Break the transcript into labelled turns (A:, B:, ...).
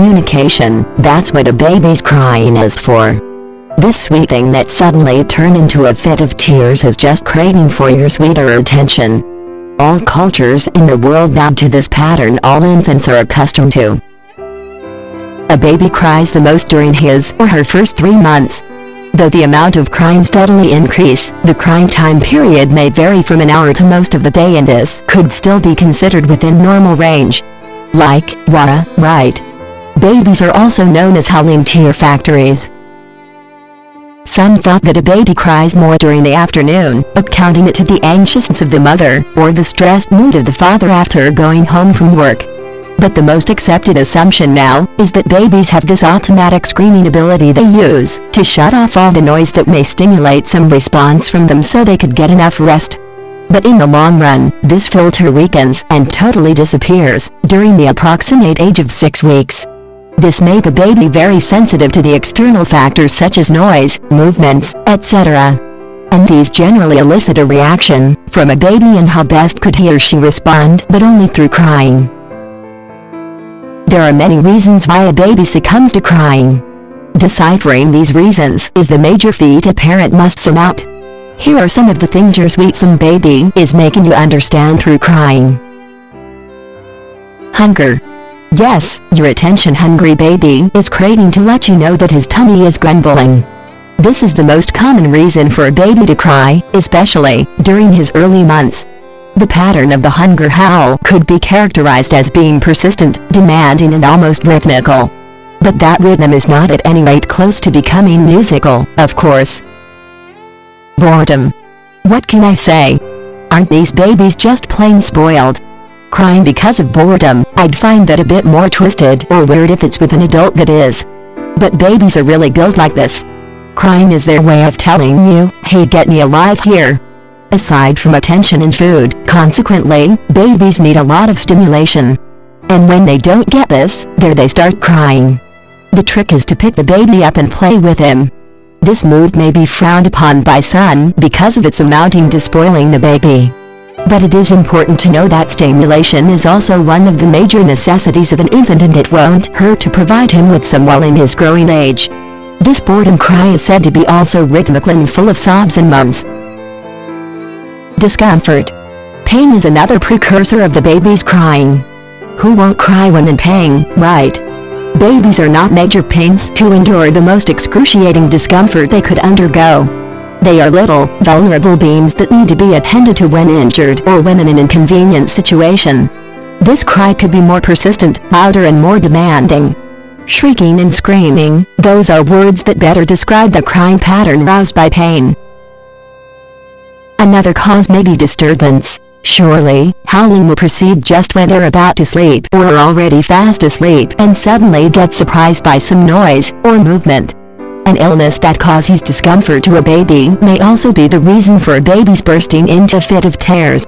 A: communication, that's what a baby's crying is for. This sweet thing that suddenly turned into a fit of tears is just craving for your sweeter attention. All cultures in the world bow to this pattern all infants are accustomed to. A baby cries the most during his or her first 3 months. Though the amount of crying steadily increase, the crying time period may vary from an hour to most of the day, and this could still be considered within normal range. Like, right. Babies are also known as howling tear factories. Some thought that a baby cries more during the afternoon, accounting it to the anxiousness of the mother, or the stressed mood of the father after going home from work. But the most accepted assumption now is that babies have this automatic screaming ability they use to shut off all the noise that may stimulate some response from them so they could get enough rest. But in the long run, this filter weakens and totally disappears during the approximate age of 6 weeks. This makes a baby very sensitive to the external factors such as noise, movements, etc. And these generally elicit a reaction from a baby and how best could he or she respond, but only through crying. There are many reasons why a baby succumbs to crying. Deciphering these reasons is the major feat a parent must surmount. Here are some of the things your sweetsome baby is making you understand through crying. Hunger. Yes, your attention-hungry baby is craving to let you know that his tummy is grumbling. This is the most common reason for a baby to cry, especially during his early months. The pattern of the hunger howl could be characterized as being persistent, demanding, and almost rhythmical. But that rhythm is not at any rate close to becoming musical, of course. Boredom. What can I say? Aren't these babies just plain spoiled? Crying because of boredom, I'd find that a bit more twisted or weird if it's with an adult, that is. But babies are really built like this. Crying is their way of telling you, hey, get me alive here. Aside from attention and food, consequently, babies need a lot of stimulation. And when they don't get this, there they start crying. The trick is to pick the baby up and play with him. This move may be frowned upon by some because of its amounting to spoiling the baby. But it is important to know that stimulation is also one of the major necessities of an infant, and it won't hurt to provide him with some while in his growing age. This boredom cry is said to be also rhythmical and full of sobs and moans. Discomfort. Pain is another precursor of the baby's crying. Who won't cry when in pain, right? Babies are not major pains to endure the most excruciating discomfort they could undergo. They are little, vulnerable beings that need to be attended to when injured or when in an inconvenient situation. This cry could be more persistent, louder, and more demanding. Shrieking and screaming, those are words that better describe the crying pattern roused by pain. Another cause may be disturbance. Surely, howling will proceed just when they're about to sleep or are already fast asleep and suddenly get surprised by some noise or movement. An illness that causes discomfort to a baby may also be the reason for a baby's bursting into a fit of tears.